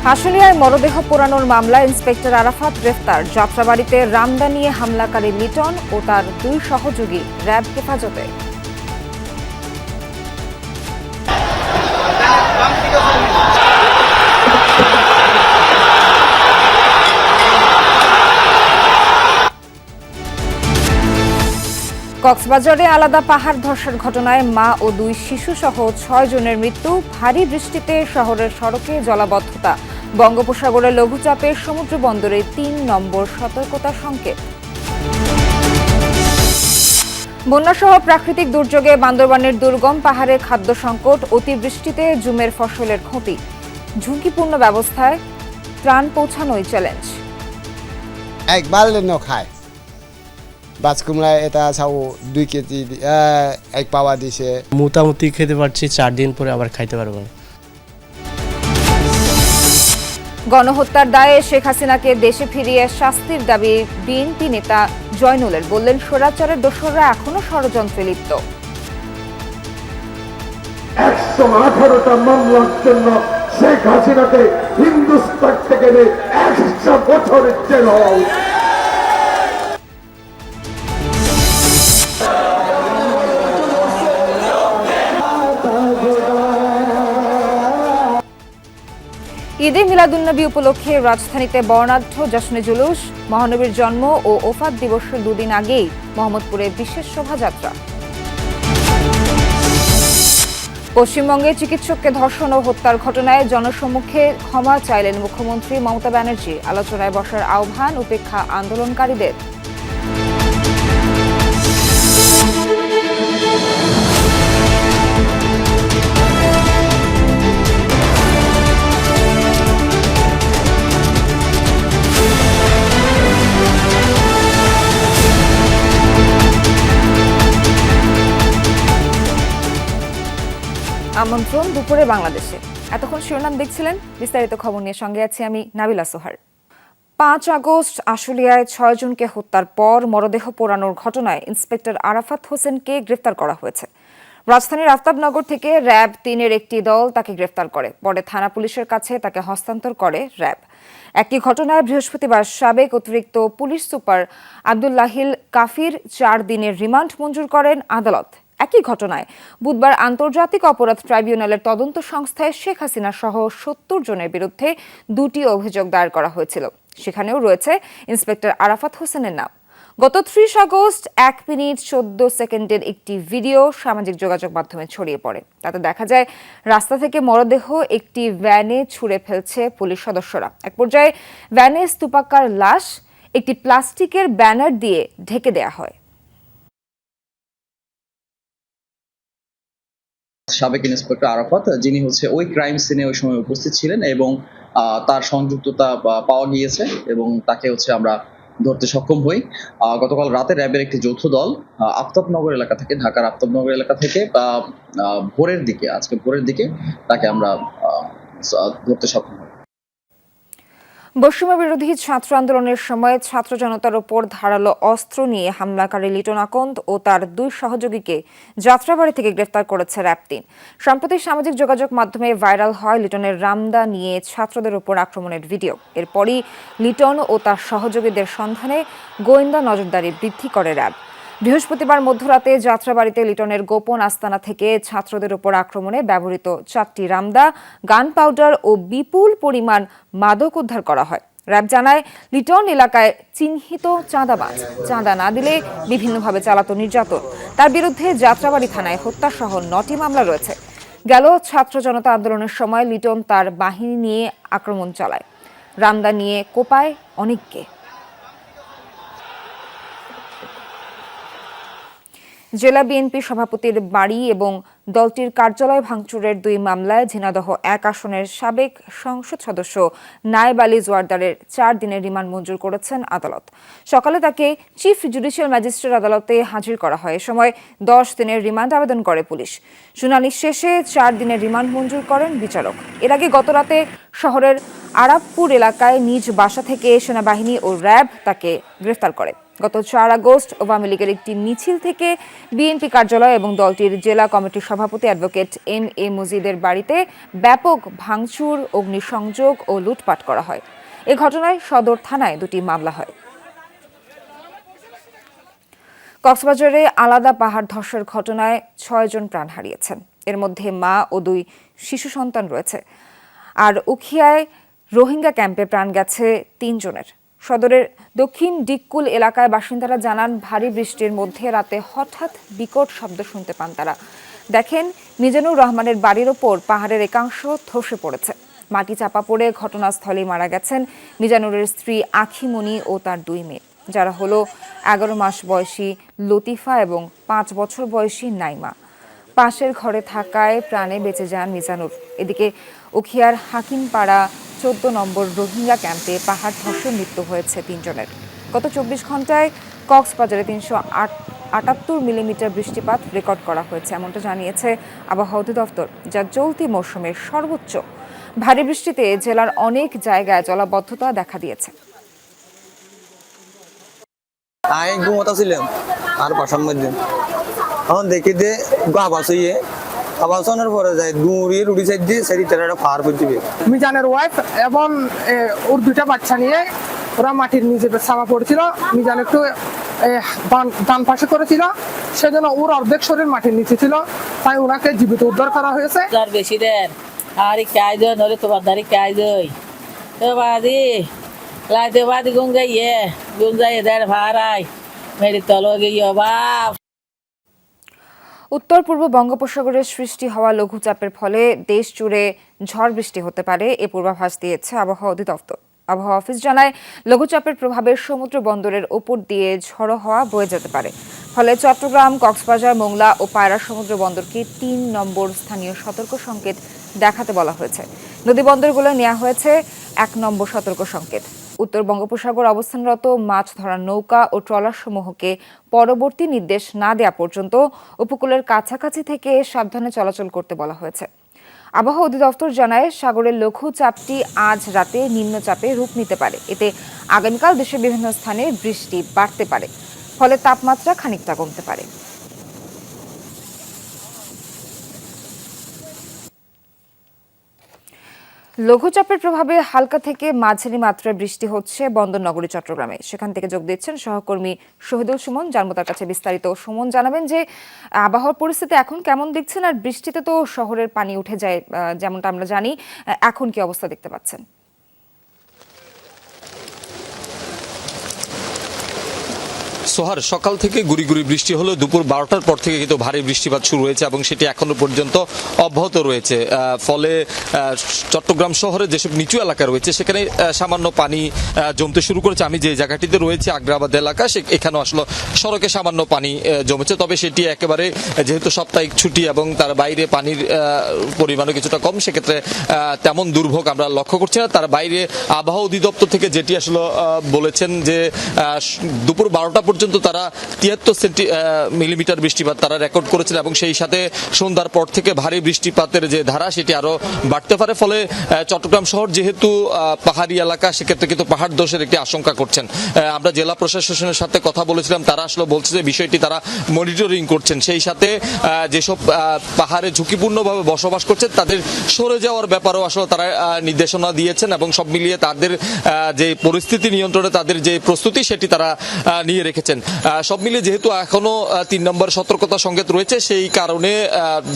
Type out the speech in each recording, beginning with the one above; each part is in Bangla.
আশুলিয়ায় মরদেহ পোড়ানোর মামলায় ইন্সপেক্টর আরাফাত গ্রেফতার। যাত্রাবাড়িতে রামদা নিয়ে হামলাকারী লিটন ও তার দুই সহযোগী র্যাব হেফাজতে। কক্সবাজারে আলাদা পাহাড় ধসের ঘটনায় মা ও দুই শিশু সহ ৬ জনের মৃত্যু। ভারী বৃষ্টিতে শহরের সড়কে জলাবদ্ধতা। বঙ্গোপসাগরে লঘুচাপের সমুদ্র বন্দরে ৩ নম্বর সতর্কতা সংকেত। বন্যাসহ প্রাকৃতিক দুর্যোগে বান্দরবানের দুর্গম পাহাড়ে খাদ্য সংকট। অতিবৃষ্টিতে জুমের ফসলের ক্ষতি। ঝুঁকিপূর্ণ ব্যবস্থায় ত্রাণ পৌঁছানোই চ্যালেঞ্জ। একবার খায় বাজকুমড়া এটা চাও 2 কেজি 1 পাওয়া দিছে। মোটামুটি খেতে পারছি, 4 দিন পরে আবার খাইতে পারবো না। গণহত্যার দায়ে শেখ হাসিনাকে দেশে ফিরিয়ে শাস্তির দাবি বিএনপি নেতা জয়নুলের। বললেন, স্বৈরাচারের দোসররা এখনো ষড়যন্ত্রে লিপ্ত। 118টা মামলার জন্য শেখ হাসিনাকে হিন্দুস্তান থেকে 100 বছরের জেল হওয়া উচিত। ঈদে মিলাদুন্নবী উপলক্ষে রাজধানীতে বর্ণাঢ্য জশ্নে জুলুস। মহানবীর জন্ম ও ওফাত দিবসের দুদিন আগেই মোহাম্মদপুরে বিশেষ শোভাযাত্রা। পশ্চিমবঙ্গে চিকিৎসককে ধর্ষণ ও হত্যার ঘটনায় জনসম্মুখে ক্ষমা চাইলেন মুখ্যমন্ত্রী মমতা ব্যানার্জি। আলোচনায় বসার আহ্বান উপেক্ষা আন্দোলনকারীদের। আমন্ত্রণ দুপুরে বাংলাদেশে। এতক্ষণ শিরোনাম দেখছিলেন, বিস্তারিত খবর নিয়ে সঙ্গে আছি আমি নাবিলা সোহার। 5 আগস্ট আশুলিয়ায় 6 জনকে হত্যার পর মরদেহ পোড়ানোর ঘটনায় ইন্সপেক্টর আরাফাত হোসেনকে গ্রেফতার করা হয়েছে। রাজধানীর আফতাবনগর থেকে র্যাব 3-এর একটি দল তাকে গ্রেফতার করে। পরে থানা পুলিশের কাছে তাকে হস্তান্তর করে র্যাব। একই ঘটনায় বৃহস্পতিবার সাবেক অতিরিক্ত পুলিশ সুপার আব্দুল্লাহিল কাফির 4 দিনের রিমান্ড মঞ্জুর করেন আদালত। একই ঘটনায় বুধবার আন্তর্জাতিক অপরাধ ট্রাইব্যুনালের তদন্ত সংস্থায় শেখ হাসিনা সহ 70 জনের বিরুদ্ধে 2টি অভিযোগ দায়ের করা হয়েছিল। সেখানেও রয়েছে ইন্সপেক্টর আরাফাত হোসেনের নাম। গত 30 আগস্ট 1 মিনিট 14 সেকেন্ডের একটি ভিডিও সামাজিক যোগাযোগ মাধ্যমে ছড়িয়ে পড়ে। তাতে দেখা যায় রাস্তা থেকে মরদেহ একটি ভ্যানে ছুঁড়ে ফেলছে পুলিশ সদস্যরা। এক পর্যায়ে ভ্যানে স্তূপাকার লাশ একটি প্লাস্টিকের ব্যানার দিয়ে ঢেকে দেয়া হয়। সাবেক ইন্সপেক্টর আরাফাত, যিনি ওই ক্রাইম সিনে ওই সময় উপস্থিত ছিলেন এবং তার সংযুক্ততা পাওয়া গিয়েছে এবং তাকে আমরা ধরতে সক্ষম হই। গতকাল রাতে র্যাবের একটি যৌথ দল আফতাবনগর এলাকা থেকে, ঢাকার আফতাবনগর এলাকা থেকে আজকে ভোরের দিকে তাকে আমরা ধরতে সক্ষম হই। বৈষম্য বিরোধী ছাত্র আন্দোলনের সময় ছাত্র জনতার ওপর ধারালো অস্ত্র নিয়ে হামলাকারী লিটন আকন্দ ও তার 2 সহযোগীকে যাত্রাবাড়ি থেকে গ্রেফতার করেছে র্যাব 3। সম্প্রতি সামাজিক যোগাযোগ মাধ্যমে ভাইরাল হয় লিটনের রামদা নিয়ে ছাত্রদের ওপর আক্রমণের ভিডিও। এরপরই লিটন ও তার সহযোগীদের সন্ধানে গোয়েন্দা নজরদারি বৃদ্ধি করে র্যাব। বৃহস্পতিবার মধ্যরাতে যাত্রাবাড়িতে লিটনের গোপন আস্তানা থেকে ছাত্রদের উপর আক্রমণে ব্যবহৃত 4টি রামদা, গান পাউডার ও বিপুল পরিমাণ মাদক উদ্ধার করা হয়। র্যাব জানায়, লিটন এলাকায় চিহ্নিত চাঁদাবাজ। চাঁদা না দিলে বিভিন্নভাবে চালাতো নির্যাতন। তার বিরুদ্ধে যাত্রাবাড়ি থানায় হত্যাসহ 9টি মামলা রয়েছে। গেল ছাত্র জনতা আন্দোলনের সময় লিটন তার বাহিনী নিয়ে আক্রমণ চালায়, রামদা নিয়ে কোপায় অনেককে। জেলা বিএনপি সভাপতির বাড়ি এবং দলটির কার্যালয় ভাঙচুরের 2 মামলায় ঝিনাইদহ 1 আসনের সাবেক সংসদ সদস্য নায়েব আলী জোয়ারদারের 4 দিনের রিমান্ড মঞ্জুর করেছেন আদালত। সকালে তাকে চিফ জুডিশিয়াল ম্যাজিস্ট্রেট আদালতে হাজির করা হয়। এ সময় 10 দিনের রিমান্ড আবেদন করে পুলিশ। শুনানি শেষে 4 দিনের রিমান্ড মঞ্জুর করেন বিচারক। এর আগে গতরাতে শহরের আরাবপুর এলাকায় নিজ বাসা থেকে সেনাবাহিনী ও র্যাব তাকে গ্রেফতার করে। গত 4 আগস্ট আওয়ামী লীগের একটি মিছিল থেকে বিএনপি কার্যালয় এবং দলটির জেলা কমিটির সভাপতি অ্যাডভোকেট এম এ মজিদের বাড়িতে ব্যাপক ভাঙচুর, অগ্নিসংযোগ ও লুটপাট করা হয়। এ ঘটনায় সদর থানায় 2টি মামলা হয়। কক্সবাজারে আলাদা পাহাড় ধসের ঘটনায় 6 জন প্রাণ হারিয়েছেন। এর মধ্যে মা ও 2 শিশু সন্তান রয়েছে। আর উখিয়ায় রোহিঙ্গা ক্যাম্পে প্রাণ গেছে 3 জনের। সদরের দক্ষিণ ডিক্কুল এলাকায় বাসিন্দারা জানান, ভারী বৃষ্টির মধ্যে রাতে হঠাৎ বিকট শব্দ শুনতে পান তারা। দেখেন মিজানুর রহমানের বাড়ির ওপর পাহাড়ের একাংশ ধসে পড়েছে। মাটি চাপা পড়ে ঘটনাস্থলেই মারা গেছেন মিজানুরের স্ত্রী আখিমণি ও তার 2 মেয়ে, যারা হলো 11 মাস বয়সী লতিফা এবং 5 বছর বয়সী নাইমা। পাশের ঘরে থাকায় প্রাণে বেঁচে যান মিজানুর। এদিকে উখিয়ার হাকিমপাড়া 14 নম্বর রোহিঙ্গা ক্যাম্পে পাহাড় ধসে মৃত্যু হয়েছে 3 জনের। গত 24 ঘন্টায় কক্সবাজারে 378 মিলিমিটার বৃষ্টিপাত রেকর্ড করা হয়েছে, এমনটা জানিয়েছে আবহাওয়া অধিদপ্তর, যা চলতি মৌসুমের সর্বোচ্চ। ভারী বৃষ্টিতে জেলার অনেক জায়গায় জলাবদ্ধতা দেখা দিয়েছে। আমি ঘুমোতেছিলাম আর বাসার মধ্যে এখন দেখি যে আবাস হইয়ে আবাস হওয়ার পরে যায় দূরে রুটি সাইড দিয়ে সেটি তারা পার করে দিবে। মিজানের ওয়াইফ এবং ওর 2টা বাচ্চা নিয়ে ওরা মাটির নিচে চাপা পড়েছিল। মিজান একটু ডান পাশে করেছিল, সেজন্য ওর অর্ধেক শরীর মাটির নিচে ছিল, তাই ওনাকে জীবিত উদ্ধার করা হয়েছে। বেশি দেন আর কাজ নলে তোমার দাঁড়ি কাজ তো বাদি লাইতে বাদি গুঞ্জাইয়ে দেড় ভাড়াই মেরি তল গিয়ে বাপ। উত্তর পূর্ব বঙ্গোপসাগরে সৃষ্টি হওয়া লঘুচাপের ফলে দেশ জুড়ে ঝড় বৃষ্টি হতে পারে, এ পূর্বাভাস দিয়েছে আবহাওয়া অধিদপ্তর। আবহাওয়া অফিস জানায়, লঘুচাপের প্রভাবে সমুদ্র বন্দরের ওপর দিয়ে ঝড়ো হাওয়া বয়ে যেতে পারে। ফলে চট্টগ্রাম, কক্সবাজার, মোংলা ও পায়রা সমুদ্র বন্দরকে 3 নম্বর স্থানীয় সতর্ক সংকেত দেখাতে বলা হয়েছে। নদী বন্দরগুলো নেওয়া হয়েছে 1 নম্বর সতর্ক সংকেত। উত্তর বঙ্গোপসাগর অবস্থানরত মাছ ধরার নৌকা ও ট্রলারসমূহকে পরবর্তী নির্দেশ না দেওয়া পর্যন্ত উপকূলের কাছাকাছি থেকে সাবধানে চলাচল করতে বলা হয়েছে। আবহাওয়া অধিদপ্তর জানায়, সাগরের লঘুচাপটি আজ রাতে নিম্নচাপে রূপ নিতে পারে। এতে আগামীকাল দেশের বিভিন্ন স্থানে বৃষ্টি বাড়তে পারে, ফলে তাপমাত্রা খানিকটা কমতে পারে। লঘুচাপের প্রভাবে হালকা থেকে মাঝারি মাত্রায় বৃষ্টি হচ্ছে বন্দরনগরী চট্টগ্রামে। সেখান থেকে যোগ দিচ্ছেন সহকর্মী শহীদুল সুমন, জানবো তার কাছে বিস্তারিত। সুমন, জানাবেন যে আবহাওয়ার পরিস্থিতি এখন কেমন দেখছেন, আর বৃষ্টিতে তো শহরের পানি উঠে যায় যেমনটা আমরা জানি, এখন কি অবস্থা দেখতে পাচ্ছেন? সোহার, সকাল থেকে গুড়ি গুড়ি বৃষ্টি হলো, দুপুর 12টার পর থেকে কিন্তু ভারী বৃষ্টিপাত শুরু হয়েছে এবং সেটি এখনো পর্যন্ত অব্যাহত রয়েছে। ফলে চট্টগ্রাম শহরে যেসব নিচু এলাকা রয়েছে সেখানে সামান্য পানি জমতে শুরু করেছে। আমি যে জায়গাটিতে রয়েছে আগ্রাবাদ এলাকা, এখানেও আসলে সড়কে সামান্য পানি জমেছে, তবে সেটি একেবারে যেহেতু সাপ্তাহিক ছুটি এবং তার বাইরে পানির পরিমাণও কিছুটা কম, সেক্ষেত্রে তেমন দুর্ভোগ আমরা লক্ষ্য করছি না। তার বাইরে আবহাওয়া অধিদপ্তর থেকে যেটি আসলে বলেছেন যে দুপুর 12টা পর্যন্ত তারা 73 মিলিমিটার বৃষ্টিপাত তারা রেকর্ড করেছিল এবং সেই সাথে সন্ধ্যার পর থেকে ভারী বৃষ্টিপাতের যে ধারা সেটি আরো বাড়তে পারে। ফলে চট্টগ্রাম শহর যেহেতু পাহাড়ি এলাকা, সেক্ষেত্রে কিন্তু পাহাড় ধসের একটি আশঙ্কা করছেন। আমরা জেলা প্রশাসনের সাথে কথা বলেছিলাম, তারা আসলে বলছে যে বিষয়টি তারা মনিটরিং করছেন। সেই সাথে যেসব পাহাড়ে ঝুঁকিপূর্ণভাবে বসবাস করছেন তাদের সরে যাওয়ার ব্যাপারেও আসলে তারা নির্দেশনা দিয়েছেন এবং সব মিলিয়ে তাদের যে পরিস্থিতি নিয়ন্ত্রণে তাদের যে প্রস্তুতি সেটি তারা নিয়ে রেখেছেন। সব মিলিয়ে যেহেতু এখনো 3 নম্বর সতর্কতা সংকেত রয়েছে, সেই কারণে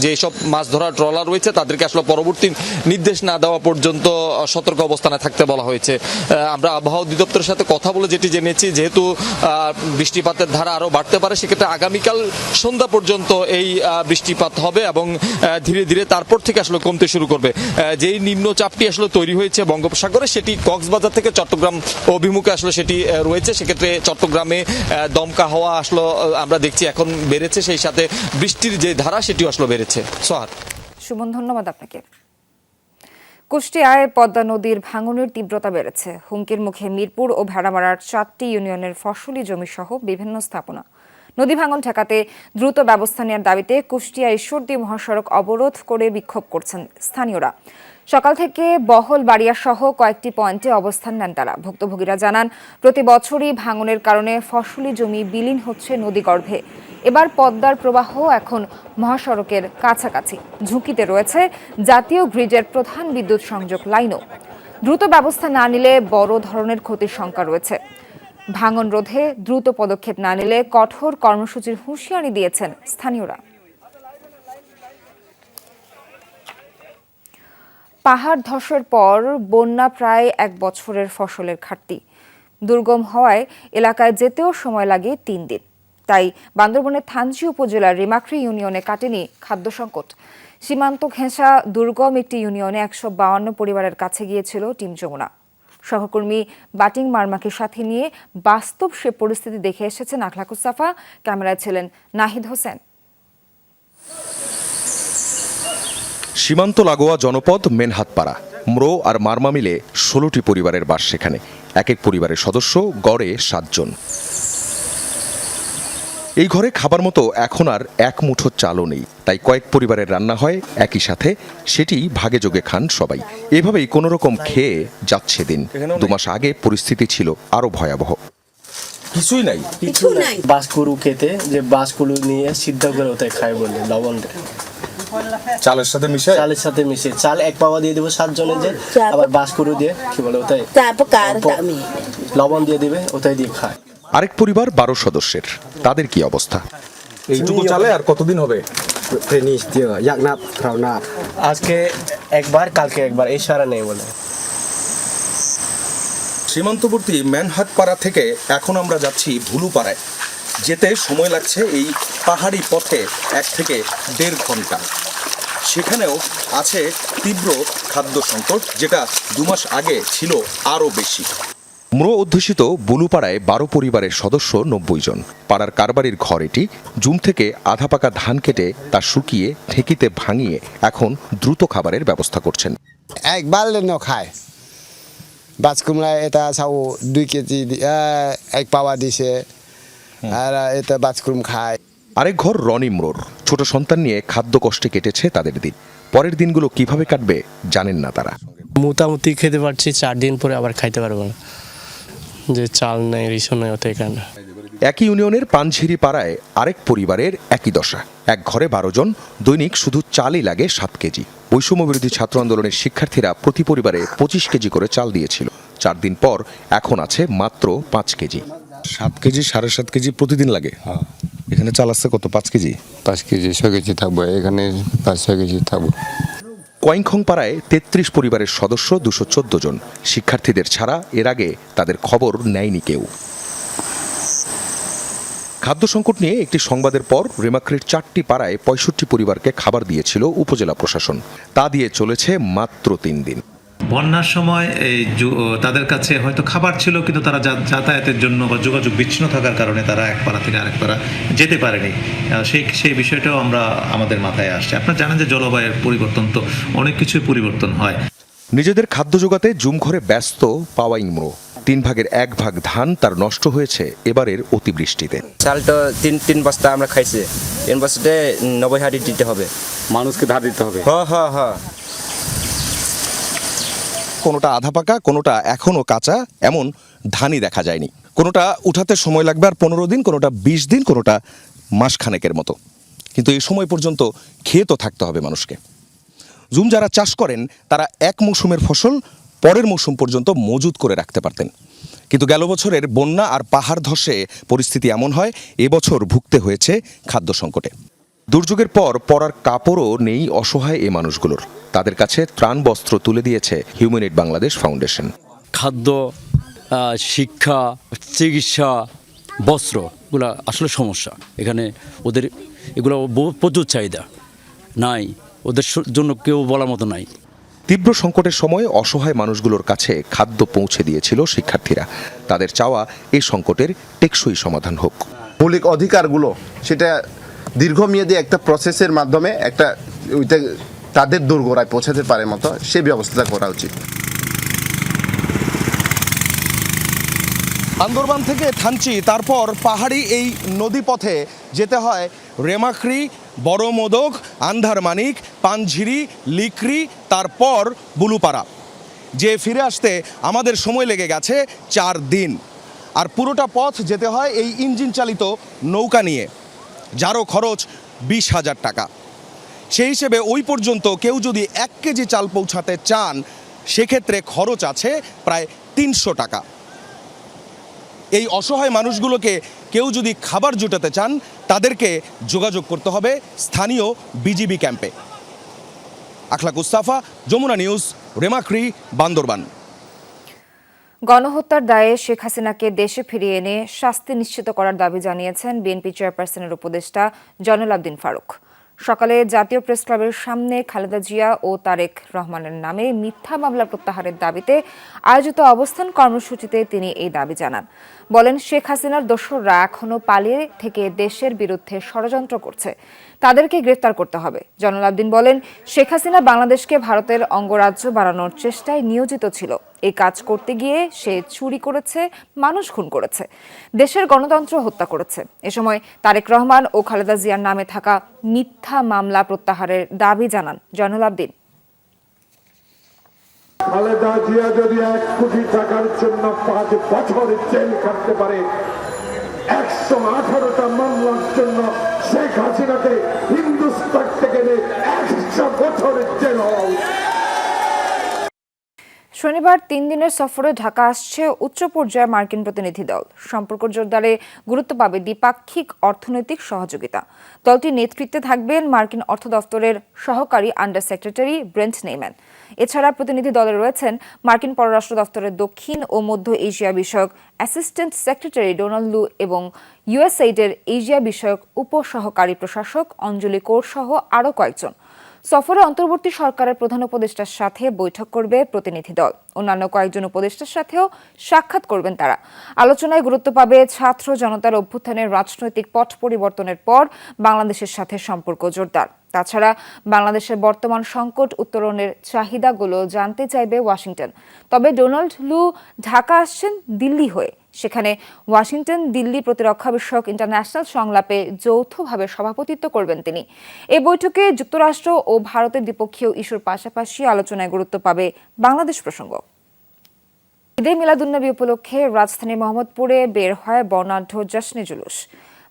যেসব মাছ ধরার ট্রলার রয়েছে তাদেরকে আসলে পরবর্তী নির্দেশ না দেওয়া পর্যন্ত সতর্ক অবস্থানে থাকতে বলা হয়েছে। আমরা আবহাওয়া অধিদপ্তরের সাথে কথা বলে যেটি জেনেছি, যেহেতু বৃষ্টিপাতের ধারা আরো বাড়তে পারে, সেক্ষেত্রে আগামীকাল সন্ধ্যা পর্যন্ত এই বৃষ্টিপাত হবে এবং ধীরে ধীরে তারপর থেকে আসলে কমতে শুরু করবে। যেই নিম্নচাপটি আসলে তৈরি হয়েছে বঙ্গোপসাগরে, সেটি কক্সবাজার থেকে চট্টগ্রাম অভিমুখে আসলে সেটি রয়েছে। সেক্ষেত্রে চট্টগ্রামে দমকা হাওয়া আসলে আমরা দেখছি এখন বেড়েছে, সেই সাথে বৃষ্টির যে ধারা সেটিও আসলে বেড়েছে। সোহার। সুমন, ধন্যবাদ আপনাকে। কুষ্টিয়ায় পদ্মা নদীর ভাঙনের তীব্রতা বেড়েছে। হুমকির মুখে মিরপুর ও ভেড়ামারার 4টি ইউনিয়নের ফসলি জমি সহ বিভিন্ন স্থাপনা। নদী ভাঙন ঠেকাতে দ্রুত ব্যবস্থা নেওয়ার দাবিতে কুষ্টিয়া ঈশ্বরদী মহাসড়ক অবরোধ করে বিক্ষোভ করছেন স্থানীয়রা। সকাল থেকে বহল বাড়িয়া সহ কয়েকটি পয়েন্টে অবস্থান নেন তারা। ভুক্তভোগীরা জানান, প্রতি বছরই ভাঙনের কারণে ফসলি জমি বিলীন হচ্ছে নদীগর্ভে। এবার পদ্মার প্রবাহ এখন মহাসড়কের কাছাকাছি। ঝুঁকিতে রয়েছে জাতীয় গ্রিডের প্রধান বিদ্যুৎ সংযোগ লাইনও। দ্রুত ব্যবস্থা না নিলে বড় ধরনের ক্ষতির শঙ্কা রয়েছে। ভাঙন রোধে দ্রুত পদক্ষেপ না নিলে কঠোর কর্মসূচির হুঁশিয়ারি দিয়েছেন স্থানীয়রা। পাহাড় ধসের পর বন্যা প্রায় 1 বছরের ফসলের ঘাটতি। দুর্গম হওয়ায় এলাকায় যেতেও সময় লাগে 3 দিন। তাই বান্দরবনের থানচি উপজেলার রিমাক্রি ইউনিয়নে কাটেনি খাদ্য সংকট। সীমান্ত ঘেঁষা দুর্গম একটি ইউনিয়নে 152 পরিবারের কাছে গিয়েছিল টিম যমুনা। সহকর্মী বাটিং মারমাকে সাথে নিয়ে বাস্তব সে পরিস্থিতি দেখে এসেছেন আখলাকুস সাফা। ক্যামেরায় ছিলেন নাহিদ হোসেন। সীমান্ত লাগোয়া জনপদ মেনহাতপাড়া। ম্রো আর মারমা মিলে 16টি পরিবারের বাস সেখানে। এক এক পরিবারের সদস্য গড়ে 7 জন। এই ঘরে খাবার মতো এখন আর এক মুঠো চালও নেই, তাই কয়েক পরিবারের রান্না হয় একই সাথে, সেটি ভাগে যোগে খান সবাই। এভাবেই কোনো রকম খেয়ে যাচ্ছে দিন। 2 মাস আগে পরিস্থিতি ছিল আরো ভয়াবহ। কিছুই নাই, কিছু নাই। বাঁশকুড়ু খেতে যে বাঁশকুড়ু নিয়ে সিদ্ধ করে ওটাই খায় বলে লবণ চালের সাথে মিশে চাল 1 পাওয়া দিয়ে দেবো 7 জনের, যে আবার বাঁশকুড়ু দিয়ে কি বলে ওটাই লবণ দিয়ে দিবে, ওটাই দিয়ে খায়। আরেক পরিবার 12 সদস্যের, তাদের কি অবস্থা? এইটুকু চালে আর কতদিন হবে? আজকে একবার, কালকে একবার, এই সারা নেই বলে। সীমান্তবর্তী মেনহাতপাড়া থেকে এখন আমরা যাচ্ছি ভুলুপাড়ায়। যেতে সময় লাগছে এই পাহাড়ি পথে 1 থেকে 1.5 ঘন্টা। সেখানেও আছে তীব্র খাদ্য সংকট, যেটা 2 মাস আগে ছিল আরও বেশি। ম্রো অধ্যুষিত বুলুপাড়ায় 12 পরিবারের সদস্য 90 জন। পাড়ার কারবারির ঘর এটি। জুম থেকে আধা পাকা ধান কেটে তা শুকিয়ে ঢেঁকিতে ভাঙিয়ে এখন দ্রুত খাবারের ব্যবস্থা করছেন। একবার খায় বাজ কুমড়ায় এটা চাও 2 কেজি 1 পাওয়া দিছে, আর এটা বাজকুম খায়। আরেক ঘর রনি ম্রোর। ছোট সন্তান নিয়ে খাদ্য কষ্টে কেটেছে তাদের দিন। পরের দিনগুলো কিভাবে কাটবে জানেন না তারা। মোটামুটি খেতে পারছি, 4 দিন পরে আবার খাইতে পারবো না, যে চাল নেই, রিসো নেই, ওটাই কেন। একই ইউনিয়নের পানঝিরি পাড়ায় আরেক পরিবারের একই দশা। এক ঘরে 12 জন, দৈনিক শুধু চালই লাগে 7 কেজি। বৈষম্য বিরোধী ছাত্র আন্দোলনের শিক্ষার্থীরা প্রতি পরিবারে 25 কেজি করে চাল দিয়েছিল। 4 দিন পর এখন আছে মাত্র 5 কেজি। 7 কেজি 7.5 কেজি প্রতিদিন লাগে। এখানে চাল আছে কত? 5 কেজি 5 কেজি 6 কেজি থাকবো, এখানে 5-6 কেজি থাকবো। কয়েংখং পাড়ায় 33 পরিবারের সদস্য 214 জন। শিক্ষার্থীদের ছাড়া এর আগে তাদের খবর নেয়নি কেউ। খাদ্য সংকট নিয়ে একটি সংবাদের পর রিমাক্রির 4টি পাড়ায় 65 পরিবারকে খাবার দিয়েছিল উপজেলা প্রশাসন। তা দিয়ে চলেছে মাত্র 3 দিন। বন্যার সময় তাদের কাছে হয়তো খাবার ছিল, কিন্তু তারা যাতায়াতের জন্য বা যোগাযোগ বিচ্ছিন্ন থাকার কারণে তারা এক পাড়া থেকে আরেক পাড়া যেতে পারেনি। সেই বিষয়টাও আমাদের মাথায় আসছে। আপনারা জানেন যে জলবায়ুর পরিবর্তন, তো অনেক কিছুই পরিবর্তন হয়। নিজেদের খাদ্য জোগাতে জুমঘরে ব্যস্ত পাওয়াইং ম্রো। 3 ভাগের 1 ভাগ ধান তার নষ্ট হয়েছে এবারের অতিবৃষ্টিতে। চাল তো 3 বস্তা আমরা খাইছি, 3 বস্তাতে 90 হাড়ি দিতে হবে, মানুষকে ধার দিতে হবে। হ্যাঁ। কোনোটা আধা পাকা, কোনোটা এখনো কাঁচা, এমন ধানই দেখা যায়নি। কোনোটা উঠাতে সময় লাগবে আর 15 দিন, কোনোটা 20 দিন, কোনোটা মাসখানেকের মতো। কিন্তু এই সময় পর্যন্ত খেয়ে তো থাকতে হবে মানুষকে। জুম যারা চাষ করেন তারা 1 মৌসুমের ফসল পরের মৌসুম পর্যন্ত মজুত করে রাখতে পারতেন। কিন্তু গেল বছরের বন্যা আর পাহাড় ধসে পরিস্থিতি এমন হয়, এবছর ভুগতে হয়েছে খাদ্য সংকটে। দুর্যোগের পর পরার কাপড়ও নেই অসহায় এ মানুষগুলোর। তাদের কাছে ত্রাণ বস্ত্র তুলে দিয়েছে হিউম্যান এইড বাংলাদেশ ফাউন্ডেশন। খাদ্য, শিক্ষা, চিকিৎসা, বস্ত্রগুলো আসলে সমস্যা এখানে। ওদের এগুলো প্রচুর চাহিদা নাই, ওদের জন্য কেউ বলার মতো নাই। তীব্র সংকটের সময় অসহায় মানুষগুলোর কাছে খাদ্য পৌঁছে দিয়েছিল শিক্ষার্থীরা। তাদের চাওয়া এই সংকটের টেকসই সমাধান হোক। মৌলিক অধিকারগুলো সেটা দীর্ঘমেয়াদী একটা প্রসেসের মাধ্যমে একটা ওইটা তাদের দোরগোড়ায় পৌঁছাতে পারে মতো সেই ব্যবস্থাটা করা উচিত। আন্দরবান থেকে থানচি, তারপর পাহাড়ি এই নদী পথে যেতে হয় রেমাক্রি, বড় মোদক, আন্ধারমানিক, পানঝিরি, লিকরি, তারপর বুলুপাড়া, যে ফিরে আসতে আমাদের সময় লেগে গেছে 4 দিন। আর পুরোটা পথ যেতে হয় এই ইঞ্জিন চালিত নৌকা নিয়ে, যারও খরচ 20,000 টাকা। সেই হিসেবে ওই পর্যন্ত কেউ যদি 1 কেজি চাল পৌঁছাতে চান, সেক্ষেত্রে খরচ আছে প্রায় 300 টাকা। এই অসহায় মানুষগুলোকে কেউ যদি খাবার জোটাতে চান, তাদেরকে যোগাযোগ করতে হবে স্থানীয় বিজিবি ক্যাম্পে। আখলাক মুস্তাফা, যমুনা নিউজ, রেমাক্রি, বান্দরবান। গণহত্যার দায়ে শেখ হাসিনাকে দেশে ফিরিয়ে এনে শাস্তি নিশ্চিত করার দাবি জানিয়েছেন বিএনপি চেয়ারপারসনের উপদেষ্টা জয়নুল আবদিন ফারুক। সকালে জাতীয় প্রেস ক্লাবের সামনে খালেদা জিয়া ও তারেক রহমানের নামে মিথ্যা মামলা প্রত্যাহারের দাবিতে আয়োজিত অবস্থান কর্মসূচিতে তিনি এই দাবি জানান। বলেন, শেখ হাসিনার দোসররা এখনো পালিয়ে থেকে দেশের বিরুদ্ধে ষড়যন্ত্র করছে, তাদেরকে গ্রেফতার করতে হবে। জয়নুল আবদিন বলেন, শেখ হাসিনা বাংলাদেশকে ভারতের অঙ্গরাজ্য বানানোর চেষ্টায় নিয়োজিত ছিল। এই কাজ করতে গিয়ে সে চুরি করেছে, মানুষ খুন করেছে, দেশের গণতন্ত্র হত্যা করেছে। এ সময় তারেক রহমান ও খালেদা জিয়ার নামে থাকা মিথ্যা মামলা প্রত্যাহারের দাবি জানান জয়নুল আবদিন। খালেদা জিয়া যদি 1 কোটি টাকার জন্য 5 বছর জেল কাটতে পারে, 118টা মামলার জন্য শেখ হাসিনাকে হিন্দুস্তান থেকে 100 বছরের জেল হওয়া উচিত। শনিবার 3 দিনের সফরে ঢাকা আসছে উচ্চ পর্যায়ের মার্কিন প্রতিনিধি দল। সম্পর্ক জোরদারে গুরুত্ব পাবে দ্বিপাক্ষিক অর্থনৈতিক সহযোগিতা। দলটির নেতৃত্বে থাকবেন মার্কিন অর্থ দফতরের সহকারী আন্ডার সেক্রেটারি ব্রেন্ট নেইম্যান। এছাড়া প্রতিনিধি দলে রয়েছেন মার্কিন পররাষ্ট্র দফতরের দক্ষিণ ও মধ্য এশিয়া বিষয়ক অ্যাসিস্ট্যান্ট সেক্রেটারি ডোনাল্ড লু এবং ইউএসএইডের এশিয়া বিষয়ক উপসহকারী প্রশাসক অঞ্জলি কৌর সহ আরও কয়েকজন। সফরে অন্তর্বর্তী সরকারের প্রধান উপদেষ্টার সাথে বৈঠক করবে প্রতিনিধি দল। অন্যান্য কয়েকজন উপদেষ্টার সাথেও সাক্ষাৎ করবেন তারা। আলোচনায় গুরুত্ব পাবে ছাত্র জনতার অভ্যুত্থানের রাজনৈতিক পট পরিবর্তনের পর বাংলাদেশের সাথে সম্পর্ক জোরদার। তাছাড়া বাংলাদেশের বর্তমান সংকট উত্তরণের চাহিদাগুলো জানতে চাইবে ওয়াশিংটন। তবে ডোনাল্ড লু ঢাকা আসছেন দিল্লি হয়ে। সেখানে ওয়াশিংটন দিল্লি প্রতিরক্ষা বিষয়ক ইন্টারন্যাশনাল সংলাপে যৌথভাবে সভাপতিত্ব করবেন তিনি। এই বৈঠকে যুক্তরাষ্ট্র ও ভারতের দ্বিপক্ষীয় ইস্যুর পাশাপাশি আলোচনায় গুরুত্ব পাবে বাংলাদেশ প্রসঙ্গ। ঈদে মিলাদুন্নবী উপলক্ষে রাজধানী মোহাম্মদপুরে বের হয় বর্ণাঢ্য জশ্নে জুলুস।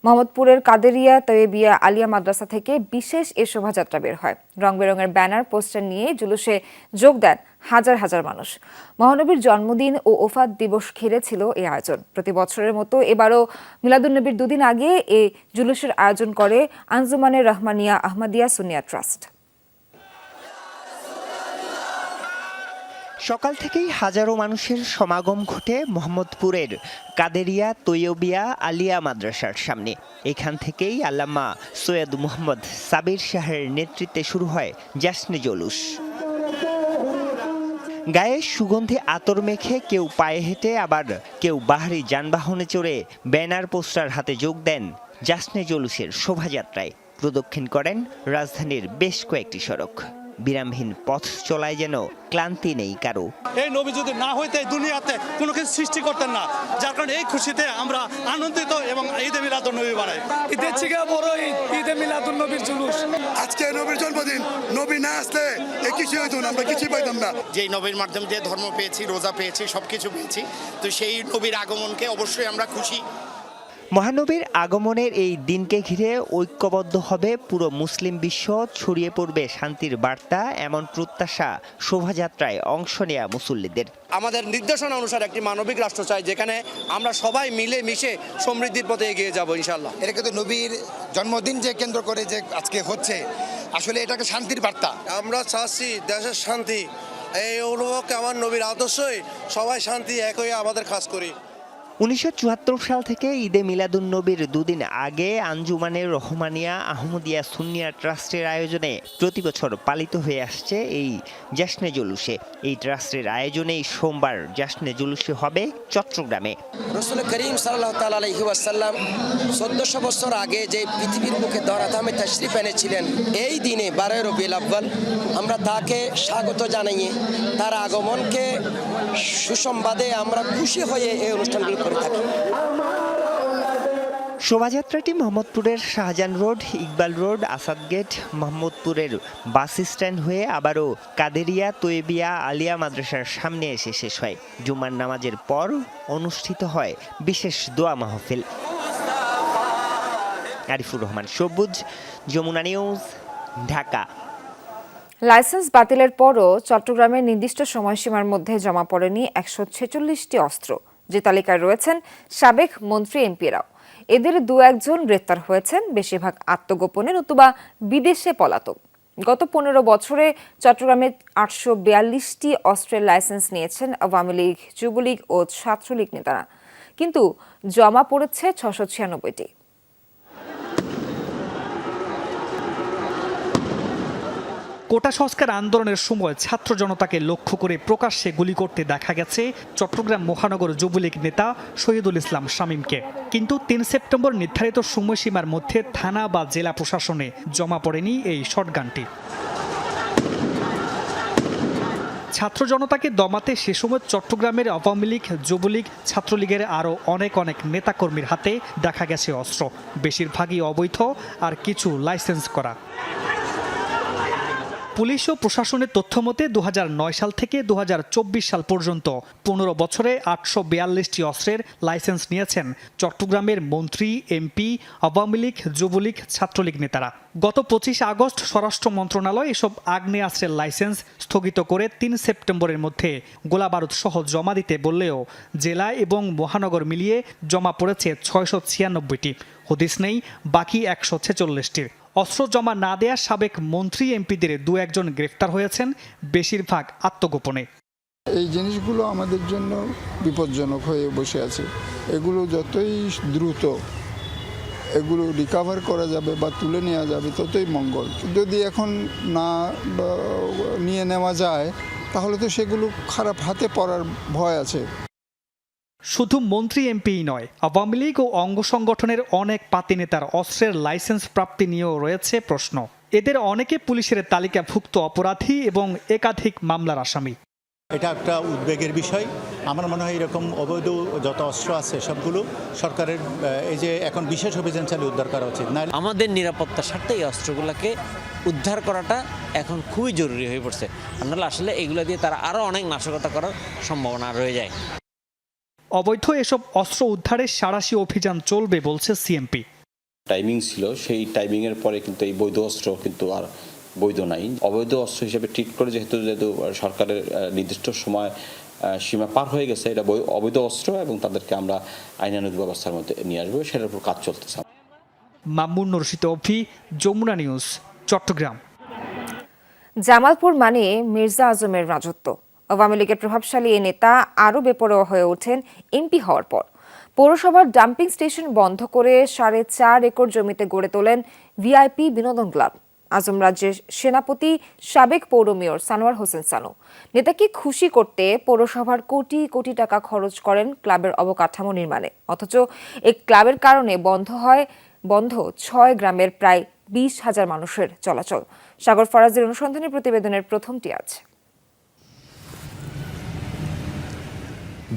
মোহাম্মদপুরের কাদেরিয়া তৈয়বিয়া আলিয়া মাদ্রাসা থেকে বিশেষ এ শোভাযাত্রা বের হয়। রং বেরঙের ব্যানার পোস্টার নিয়ে জুলুসে যোগ দেন হাজার হাজার মানুষ। মহানবীর জন্মদিন ও ওফাত দিবস ঘিরে ছিল এই আয়োজন। প্রতি বছরের মতো এবারও মিলাদুন্নবীর 2 দিন আগে এই জুলুসের আয়োজন করে আঞ্জুমানে রহমানিয়া আহমদিয়া সুন্নিয়া ট্রাস্ট। সকাল থেকেই হাজারো মানুষের সমাগম ঘটে মোহাম্মদপুরের কাদেরিয়া তৈয়বিয়া আলিয়া মাদ্রাসার সামনে। এখান থেকেই আল্লামা সৈয়দ মুহাম্মদ সাবির শাহের নেতৃত্বে শুরু হয় জশ্নে জুলুস। গায়ে সুগন্ধি আতর মেখে কেউ পায়ে হেঁটে, আবার কেউ বাহারি যানবাহনে চড়ে ব্যানার পোস্টার হাতে যোগ দেন জশ্নে জুলুসের শোভাযাত্রায়। প্রদক্ষিণ করেন রাজধানীর বেশ কয়েকটি সড়ক। বিরামহীন পথ চলায় যেন ক্লান্তি নেই কারো। এই নবী যদি না হইতে দুনিয়াতে কোনো কিছু সৃষ্টি করতেন না, যার কারণে এই খুশিতে আমরা আনন্দিত এবং ঈদে মিলাদুন্নবী বানাই। ঈদের থেকে বড় ঈদে মিলাদুন্নবীর জুলুস। আজকে নবীর জন্মদিন, নবী না আসলে এই কিছু হইতো না, আমরা কিছুই পাইতাম না। যেই নবীর মাধ্যমে যে ধর্ম পেয়েছি, রোজা পেয়েছি, সবকিছু পেয়েছি, তো সেই নবীর আগমনকে অবশ্যই আমরা খুশি। মহানবীর আগমনের এই দিনকে ঘিরে ঐক্যবদ্ধ হবে পুরো মুসলিম বিশ্ব, ছড়িয়ে পড়বে শান্তির বার্তা, এমন প্রত্যাশা শোভাযাত্রায় অংশ নেয়া মুসল্লিদের। আমাদের নির্দেশনা অনুসারে একটি মানবিক রাষ্ট্র চাই, যেখানে আমরা সবাই মিলে মিশে সমৃদ্ধির পথে এগিয়ে যাব ইনশাআল্লাহ। এটা কিন্তু নবীর জন্মদিন যে কেন্দ্র করে যে আজকে হচ্ছে, আসলে এটা একটা শান্তির বার্তা। আমরা চাচ্ছি দেশের শান্তি, এই অনুভবকে আমার নবীর আদর্শই সবাই শান্তি এক হয়ে আমাদের কাজ করি। 1974 সাল থেকে ঈদে মিলাদুন্নবীর 2 দিন আগে আঞ্জুমানে রহমানিয়া আহমদিয়া সুন্নিয়া ট্রাস্টের আয়োজনে প্রতি বছর পালিত হয়ে আসছে এই জশ্নে জুলুসে। এই ট্রাস্টের আয়োজনেই সোমবার জশ্নে জুলুসে হবে চট্টগ্রামে। রাসূল করিম সাল্লাল্লাহু তাআলা আলাইহি ওয়াসাল্লাম 1400 বছর আগে যে পৃথিবীর বুকে ধরাধামে তাশরিফ এনেছিলেন, এই দিনে 12 রবিউল আউয়াল আমরা তাকে স্বাগত জানিয়ে তার আগমনকে সুসংবাদে আমরা খুশি হয়ে এই অনুষ্ঠানগুলো করে থাকি। শোভাযাত্রাটি মোহাম্মদপুরের Shahjahan road, Iqbal road, Asad gate, মোহাম্মদপুরের বাস স্ট্যান্ড হয়ে আবারও কাদেরিয়া তৈবিয়া আলিয়া মাদ্রাসার সামনে এসে শেষ হয়। জুমার নামাজের পর অনুষ্ঠিত হয় বিশেষ দোয়া মাহফিল। আরিফুর রহমান সবুজ, যমুনা নিউজ, ঢাকা। লাইসেন্স বাতিলের পরও চট্টগ্রামের নির্দিষ্ট সময়সীমার মধ্যে জমা পড়েনি 146টি অস্ত্র, যে তালিকায় রয়েছেন সাবেক মন্ত্রী এমপিরাও। এদের 2-1 গ্রেপ্তার হয়েছেন, বেশিরভাগ আত্মগোপনে নতুবা বিদেশে পলাতক। গত 15 বছরে চট্টগ্রামে 842টি অস্ত্রের লাইসেন্স নিয়েছেন আওয়ামী লীগ, যুবলীগ ও ছাত্রলীগ নেতারা, কিন্তু জমা পড়েছে 696টি। কোটা সংস্কার আন্দোলনের সময় ছাত্র জনতাকে লক্ষ্য করে প্রকাশ্যে গুলি করতে দেখা গেছে চট্টগ্রাম মহানগর যুবলীগ নেতা শহীদুল ইসলাম শামীমকে, কিন্তু 3 সেপ্টেম্বর নির্ধারিত সময়সীমার মধ্যে থানা বা জেলা প্রশাসনে জমা পড়েনি এই শটগানটি। ছাত্র জনতাকে দমাতে সে সময় চট্টগ্রামের আওয়ামী লীগ, যুবলীগ, ছাত্রলীগের আরও অনেক নেতাকর্মীর হাতে দেখা গেছে অস্ত্র, বেশিরভাগই অবৈধ আর কিছু লাইসেন্স করা। পুলিশ ও প্রশাসনের তথ্য মতে 2009 সাল থেকে 2024 সাল পর্যন্ত 15 বছরে 842টি অস্ত্রের লাইসেন্স নিয়েছেন চট্টগ্রামের মন্ত্রী, এমপি, আওয়ামী লীগ, যুবলীগ, ছাত্রলীগ নেতারা। গত 25 আগস্ট স্বরাষ্ট্র মন্ত্রণালয় এসব আগ্নেয়াস্ত্রের লাইসেন্স স্থগিত করে 3 সেপ্টেম্বরের মধ্যে গোলাবারুদ সহ জমা দিতে বললেও জেলা এবং মহানগর মিলিয়ে জমা পড়েছে 696টি, হদিস নেই বাকি 146টির। অস্ত্র জমা না দেয়া সাবেক মন্ত্রী, এমপিদের 2-1 গ্রেফতার হয়েছেন, বেশিরভাগ আত্মগোপনে। এই জিনিসগুলো আমাদের জন্য বিপজ্জনক হয়ে বসে আছে। এগুলো যতই দ্রুত এগুলো রিকভার করা যাবে বা তুলে নেওয়া যাবে ততই মঙ্গল। যদি এখন না নিয়ে নেওয়া যায় তাহলে তো সেগুলো খারাপ হাতে পড়ার ভয় আছে। শুধু মন্ত্রী, এমপিই নয়, আওয়ামী লীগ ও অঙ্গ সংগঠনের অনেক পাতি নেতার অস্ত্রের লাইসেন্স প্রাপ্তি নিয়েও রয়েছে প্রশ্ন। এদের অনেকে পুলিশের তালিকাভুক্ত অপরাধী এবং একাধিক মামলার আসামি। এটা একটা উদ্বেগের বিষয়। আমার মনে হয় এরকম অবৈধ যত অস্ত্র আছে সবগুলো সরকারের এই যে এখন বিশেষ অভিযান চালিয়ে উদ্ধার করা উচিত। না, আমাদের নিরাপত্তার স্বার্থে এই অস্ত্রগুলোকে উদ্ধার করাটা এখন খুবই জরুরি হয়ে পড়ছে। নাহলে আসলে এগুলো দিয়ে তারা আরও অনেক নাশকতা করার সম্ভাবনা রয়ে যায়। অবৈধ এসব অস্ত্র উদ্ধারের সাঁড়াশি অভিযান চলবে বলছে সিএমপি। টাইমিং ছিল, সেই টাইমিংয়ের পরে কিন্তু এই বৈধ অস্ত্র কিন্তু আর বৈধ নাই। অবৈধ অস্ত্র হিসেবে ট্রিট করে যেহেতু সরকারের নির্দিষ্ট সময় সীমা পার হয়ে গেছে, এটা অবৈধ অস্ত্র এবং তাদেরকে আমরা আইনানুগ ব্যবস্থার মধ্যে নিয়ে আসবো, সেটার উপর কাজ চলতেছে। মামুন রশিদ অভি, যমুনা নিউজ, চট্টগ্রাম। জামালপুর মানে মির্জা আজমের রাজত্ব। আওয়ামী লীগের প্রভাবশালী এই নেতা আরও বেপরোয়া হয়ে ওঠেন এমপি হওয়ার পর। পৌরসভার ডাম্পিং স্টেশন বন্ধ করে 4.5 একর জমিতে গড়ে তোলেন ভিআইপি বিনোদন ক্লাব। আজম রাজ্যের সেনাপতি সাবেক পৌর মেয়র সানোয়ার হোসেন সানু নেতাকে খুশি করতে পৌরসভার কোটি কোটি টাকা খরচ করেন ক্লাবের অবকাঠামো নির্মাণে, অথচ এই ক্লাবের কারণে বন্ধ 6 গ্রামের প্রায় 20,000 মানুষের চলাচল। সাগর ফরাজের অনুসন্ধানী প্রতিবেদনের প্রথমটি আছে।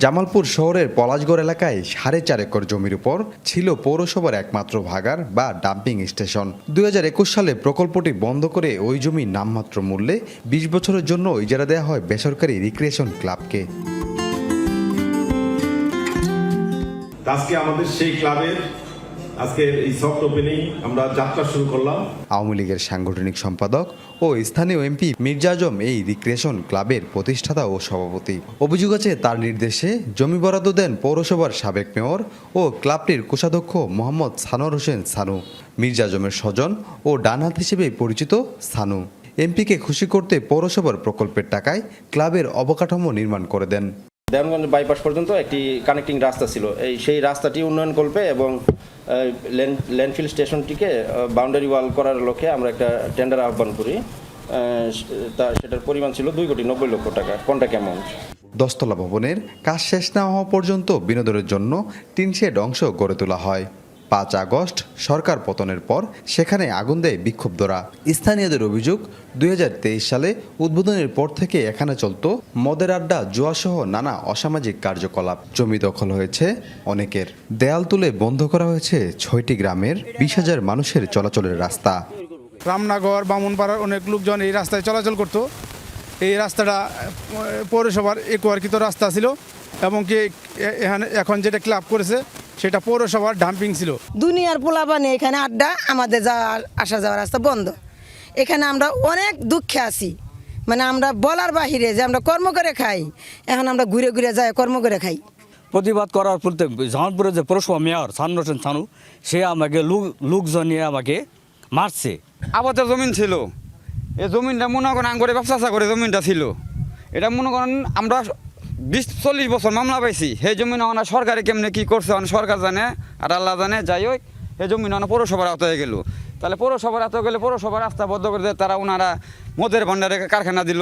জামালপুর শহরের পলাশগড় এলাকায় 4.5 একর জমির উপর ছিল পৌরসভার একমাত্র ভাগার বা ডাম্পিং স্টেশন। 2021 সালে প্রকল্পটি বন্ধ করে ওই জমি নামমাত্র মূল্যে 20 বছরের জন্য ইজারা দেওয়া হয় বেসরকারি রিক্রিয়েশন ক্লাবকে। আজকে আমাদের সেই ক্লাবের আজকের এই সফট ওপেনিং আমরা যাত্রা শুরু করলাম। আওয়ামী লীগের সাংগঠনিক সম্পাদক ও স্থানীয় এমপি মির্জা আজম এই রিক্রিয়েশন ক্লাবের প্রতিষ্ঠাতা ও সভাপতি। অভিযোগ আছে তার নির্দেশে জমি বরাদ্দ দেন পৌরসভার সাবেক মেয়র ও ক্লাবটির কোষাধ্যক্ষ মোহাম্মদ সানোয়ার হোসেন সানু। মির্জা আজমের স্বজন ও ডানহাত হিসেবে পরিচিত সানু এমপিকে খুশি করতে পৌরসভার প্রকল্পের টাকায় ক্লাবের অবকাঠামো নির্মাণ করে দেন। দেওয়ানগঞ্জ বাইপাস পর্যন্ত একটি কানেক্টিং রাস্তা ছিল, সেই রাস্তাটি উন্নয়ন করবে এবং ল্যান্ডফিল স্টেশনটিকে বাউন্ডারি ওয়াল করার লক্ষ্যে আমরা একটা টেন্ডার আহ্বান করি। সেটার পরিমাণ ছিল 2,90,00,000 টাকা কন্ট্রাক্ট অ্যামাউন্ট। 10 তলা ভবনের কাজ শেষ না হওয়া পর্যন্ত বিনোদনের জন্য টিন শেড অংশ গড়ে তোলা হয়। 5 আগস্ট সরকার পতনের পর সেখানে আগুন দেয় বিক্ষুব্ধরা। স্থানীয়দের অভিযোগ 2023 সালে উদ্বোধনের পর থেকে এখানে চলত মদের আড্ডা, জুয়াসহ নানা অসামাজিক কার্যকলাপ। জমি দখল হয়েছে অনেকের, দেয়াল তুলে বন্ধ করা হয়েছে 6টি গ্রামের 20,000 মানুষের চলাচলের রাস্তা। রামনগর, বামুনপাড়ার অনেক লোকজন এই রাস্তায় চলাচল করতো। এই রাস্তাটা পৌরসভার একোয়ারকৃত রাস্তা ছিল এবং কি এখন যেটা ক্লাব করেছে সেটা পৌরসভার ডাম্পিং ছিল। দুনিয়ার পোলাপানি এখানে আড্ডা, আমাদের আসা যাওয়ার রাস্তা বন্ধ। এখানে আমরা অনেক দুঃখে আছি, মানে আমরা বলার বাহিরে যে আমরা কর্ম করে খাই, এখন আমরা ঘুরে ঘুরে যাই কর্ম করে খাই। প্রতিবাদ করার পর জামালপুরের যে পৌরসভা মেয়র সানুর হোসেন সানু, সে আমাকে লোকজন নিয়ে আমাকে মারছে। আবাদের জমিন ছিল, এই জমিনটা মনে করেন আঙ্গরে ব্যবসা করে জমিনটা ছিল। এটা মনে করেন আমরা 20-40 বছর মামলা পাইছি। সেই জমিন সরকারে কেমনে কি করছে সরকার জানে আর আল্লাহ জানে। যাই হোক, এই জমিন পৌরসভার আওতায় গেল। তাহলে পৌরসভার আওতায় গেলে পৌরসভার রাস্তা বদ্ধ করে দিয়ে তারা ওনারা মদের ভান্ডারে কারখানা দিল।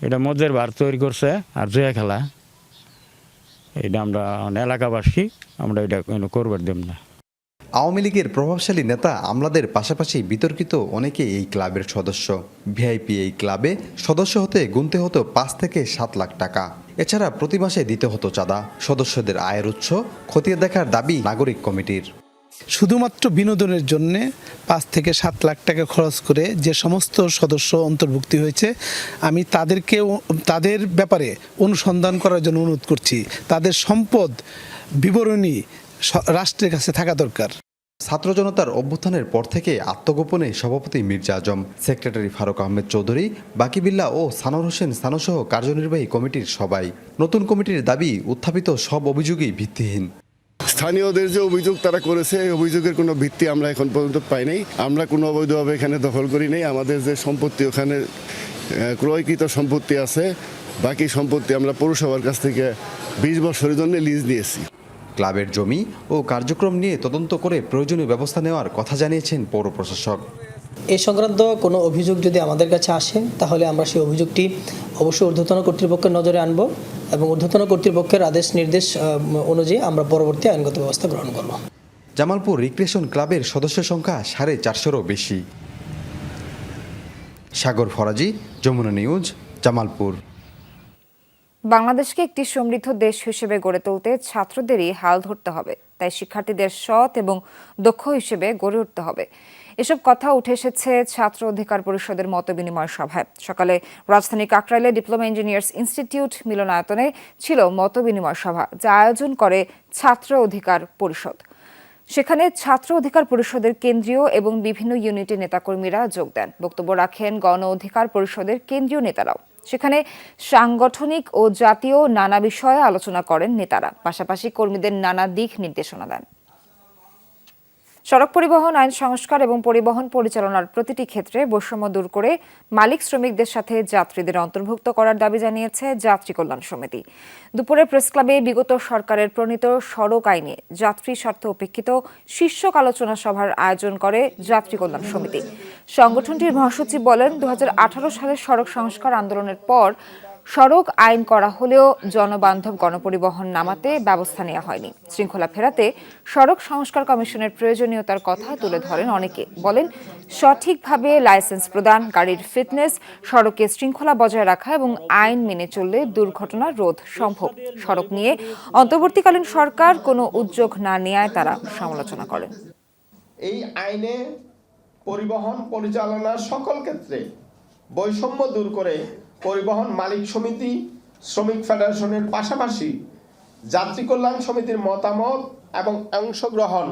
এটা মদের বার তৈরি করছে আর জুয়া খেলা, এটা আমরা এলাকাবাসী আমরা এটা করবার দেব না। আওয়ামী লীগের প্রভাবশালী নেতা আমলাদের পাশাপাশি বিতর্কিত অনেকে এই ক্লাবের সদস্য। ভিআইপি এই ক্লাবে সদস্য হতে গুনতে হতো 5 থেকে 7 লাখ টাকা। এছাড়া প্রতি মাসে দিতে হতো চাঁদা। সদস্যদের আয়ের উৎস খতিয়ে দেখার দাবি নাগরিক কমিটির। শুধুমাত্র বিনোদনের জন্য 5 থেকে 7 লাখ টাকা খরচ করে যে সমস্ত সদস্য অন্তর্ভুক্তি হয়েছে, আমি তাদের ব্যাপারে অনুসন্ধান করার জন্য অনুরোধ করছি। তাদের সম্পদ বিবরণী রাষ্ট্রের কাছে থাকা দরকার। ছাত্র জনতার অভ্যুত্থানের পর থেকে আত্মগোপনে সভাপতি মির্জা আজম, সেক্রেটারি ফারুক আহমেদ চৌধুরী, বাকিবিল্লাহ ও সানোর হোসেন সানোসহ কার্যনির্বাহী কমিটির সবাই। নতুন কমিটির দাবি, উত্থাপিত সব অভিযোগই ভিত্তিহীন। স্থানীয়দের যে অভিযোগ তারা করেছে, এই অভিযোগের কোনো ভিত্তি আমরা এখন পর্যন্ত পাই নাই। আমরা কোনো অবৈধভাবে এখানে দখল করি নাই। আমাদের যে সম্পত্তি ওখানে ক্রয়কৃত সম্পত্তি আছে, বাকি সম্পত্তি আমরা পৌরসভার কাছ থেকে 20 বছরের জন্য লিজ নিয়েছি। ক্লাবের জমি ও কার্যক্রম নিয়ে তদন্ত করে প্রয়োজনীয় ব্যবস্থা নেওয়ার কথা জানিয়েছেন পৌর প্রশাসক। এ সংক্রান্ত কোনো অভিযোগ যদি আমাদের কাছে আসে, তাহলে আমরা সেই অভিযোগটি অবশ্যই ঊর্ধ্বতন কর্তৃপক্ষের নজরে আনব এবং ঊর্ধ্বতন কর্তৃপক্ষের আদেশ নির্দেশ অনুযায়ী আমরা পরবর্তী আইনগত ব্যবস্থা গ্রহণ করব। জামালপুর রিক্রিয়েশন ক্লাবের সদস্য সংখ্যা 450-এরও বেশি। সাগর ফরাজি, যমুনা নিউজ, জামালপুর। বাংলাদেশকে একটি সমৃদ্ধ দেশ হিসেবে গড়ে তুলতে ছাত্রদেরই হাল ধরতে হবে, তাই শিক্ষার্থীদের সৎ এবং দক্ষ হিসেবে গড়ে উঠতে হবে। এসব কথা উঠে এসেছে ছাত্র অধিকার পরিষদের মতবিনিময় সভায়। সকালে রাজধানী কাকরাইলে ডিপ্লোমা ইঞ্জিনিয়ার্স ইনস্টিটিউট মিলনায়তনে ছিল মতবিনিময় সভা, যা আয়োজন করে ছাত্র অধিকার পরিষদ। সেখানে ছাত্র অধিকার পরিষদের কেন্দ্রীয় এবং বিভিন্ন ইউনিটের নেতাকর্মীরা যোগ দেন। বক্তব্য রাখেন গণ অধিকার পরিষদের কেন্দ্রীয় নেতারাও। সেখানে সাংগঠনিক ও জাতীয় নানা বিষয়ে আলোচনা করেন নেতারা, পাশাপাশি কর্মীদের নানা দিক নির্দেশনা দেন। সড়ক পরিবহন আইন সংস্কার এবং পরিবহন পরিচালনার প্রতিটি ক্ষেত্রে বৈষম্য দূর করে মালিক শ্রমিকদের সাথে যাত্রীদের অন্তর্ভুক্ত করার দাবি জানিয়েছে যাত্রী কল্যাণ সমিতি। দুপুরে প্রেস ক্লাবে বিগত সরকারের প্রণীত সড়ক আইনে যাত্রী স্বার্থ উপেক্ষিত শীর্ষক আলোচনা সভার আয়োজন করে যাত্রী কল্যাণ সমিতি। সংগঠনটির মহাসচিব বলেন, 2018 সালের সড়ক সংস্কার আন্দোলনের পর সড়ক আইন করা হলেও জনবান্ধব গণপরিবহন নামাতে ব্যবস্থা নেওয়া হয়নি। শৃঙ্খলা ফেরাতে সড়ক সংস্কার কমিশনের প্রয়োজনীয়তার কথা তুলে ধরেন অনেকে। বলেন, সঠিকভাবে লাইসেন্স প্রদান, গাড়ির ফিটনেস, সড়কে শৃঙ্খলা বজায় রাখা এবং আইন মেনে চললে দুর্ঘটনা রোধ সম্ভব। সড়ক নিয়ে অন্তর্বর্তীকালীন সরকার কোনো উদ্যোগ না নেওয়ায় তারা সমালোচনা করেন। এই আইনে পরিবহন পরিচালনার সকল ক্ষেত্রে বৈষম্য দূর করে পরিবহন মালিক সমিতি, শ্রমিক ফেডারেশনের পাশাপাশি যাত্রী কল্যাণ সমিতির মতামত এবং অংশগ্রহণ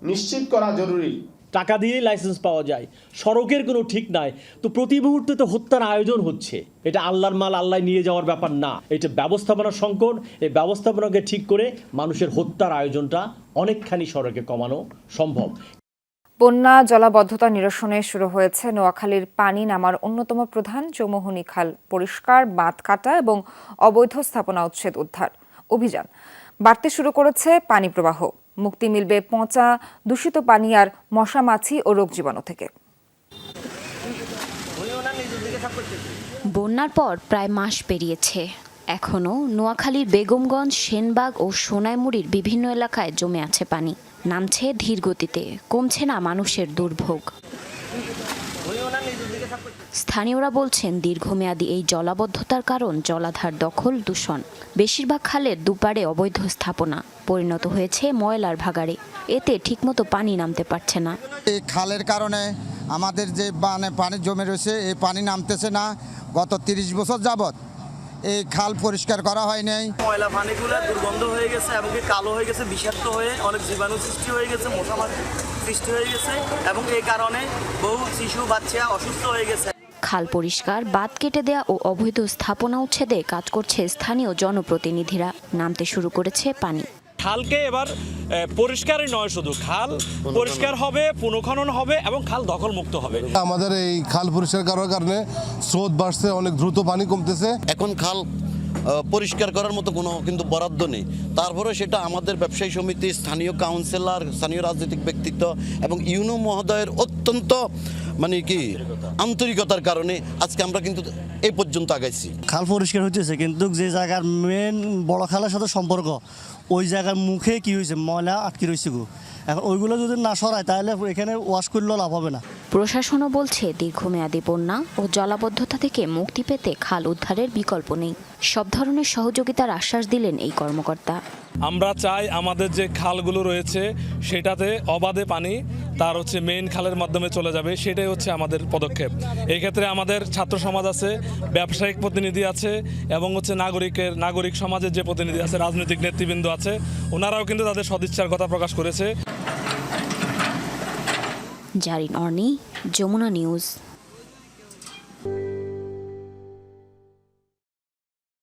নিশ্চিত করা জরুরি। টাকা দিয়েই লাইসেন্স পাওয়া যায়, সড়কের কোনো ঠিক নাই, তো প্রতি মুহূর্তে তো হত্যার আয়োজন হচ্ছে। এটা আল্লাহর মাল আল্লাহ নিয়ে যাওয়ার ব্যাপার না, এটা ব্যবস্থাপনার সংকট। এই ব্যবস্থাপনাকে ঠিক করে মানুষের হত্যার আয়োজনটা অনেকখানি সড়কে কমানো সম্ভব। বন্যা জলাবদ্ধতা নিরসনে শুরু হয়েছে নোয়াখালীর পানি নামার অন্যতম প্রধান চৌমুহনী খাল পরিষ্কার, বাঁধ কাটা এবং অবৈধ স্থাপনা উচ্ছেদ উদ্ধার অভিযান। বাড়তে শুরু করেছে পানি প্রবাহ। মুক্তি মিলবে পচা, দূষিত পানি আর মশা, মাছি ও রোগ জীবাণু থেকে। বন্যার পর প্রায় মাস পেরিয়েছে, এখনও নোয়াখালীর বেগমগঞ্জ, সেনবাগ ও সোনাইমুড়ির বিভিন্ন এলাকায় জমে আছে পানি। নামছে ধীর গতিতে, কমছে না মানুষের দুর্ভোগ। স্থানীয়রা বলছেন দীর্ঘমেয়াদী এই জলাবদ্ধতার কারণ জলাধার দখল, দূষণ। বেশিরভাগ খালের দুপারে অবৈধ স্থাপনা পরিণত হয়েছে ময়লার ভাগাড়ে। এতে ঠিকমতো পানি নামতে পারছে না। এই খালের কারণে আমাদের যে পানি জমে রয়েছে, এই পানি নামতেছে না। গত 30 বছর যাবৎ এই খাল পরিষ্কার করা হয় নাই। ময়লা পানিগুলো দুর্গন্ধ হয়ে গেছে এবং কালো হয়ে গেছে, বিষাক্ত হয়ে অনেক জীবাণু সৃষ্টি হয়ে গেছে, মশামাছি সৃষ্টি হয়ে গেছে এবং এই কারণে বহু শিশু বাচ্চা অসুস্থ হয়ে গেছে। খাল পরিষ্কার, বাঁধ কেটে দেয়া ও অবৈধ স্থাপনা উচ্ছেদে কাজ করছে স্থানীয় জনপ্রতিনিধিরা। নামতে শুরু করেছে পানি। খালকে এবার পরিষ্কারই নয়, শুধু খাল পরিষ্কার হবে, পুনঃখনন হবে এবং খাল দখল মুক্ত হবে। আমাদের এই খাল পরিষ্কার করার কারণে স্রোত বাড়ছে, অনেক দ্রুত পানি কমতেছে। এখন খাল পরিষ্কার করার মতো কোনো কিন্তু বরাদ্দ নেই। তারপরে সেটা আমাদের ব্যবসায়ী সমিতি, স্থানীয় কাউন্সিলর, স্থানীয় রাজনৈতিক ব্যক্তিত্ব এবং ইউনো মহোদয়ের অত্যন্ত আন্তরিকতার কারণে আজকে আমরা কিন্তু এই পর্যন্ত আগাইছি। খাল পরিষ্কার হচ্ছে, কিন্তু যে জায়গার মেন বড় খালের সাথে সম্পর্ক, ওই জায়গার মুখে কি হয়েছে, ময়লা আটকে রয়েছে। এখন ওইগুলো যদি না সরায় তাহলে এখানে ওয়াশ করলেও লাভ হবে না। প্রশাসনও বলছে দীর্ঘমেয়াদী বন্যা ও জলাবদ্ধতা থেকে মুক্তি পেতে খাল উদ্ধারের বিকল্প নেই। সব ধরনের সহযোগিতার আশ্বাস দিলেন এই কর্মকর্তা। আমরা চাই আমাদের যে খালগুলো রয়েছে সেটাতে অবাধে পানি তার মেইন খালের মাধ্যমে চলে যাবে, সেটাই হচ্ছে আমাদের পদক্ষেপ। এই ক্ষেত্রে আমাদের ছাত্র সমাজ আছে, ব্যবসায়িক প্রতিনিধি আছে এবং নাগরিক সমাজের যে প্রতিনিধি আছে, রাজনৈতিক নেতৃবৃন্দ আছে, ওনারাও কিন্তু তাদের সদিচ্ছার কথা প্রকাশ করেছে। জারিন অর্নি, যমুনা নিউজ।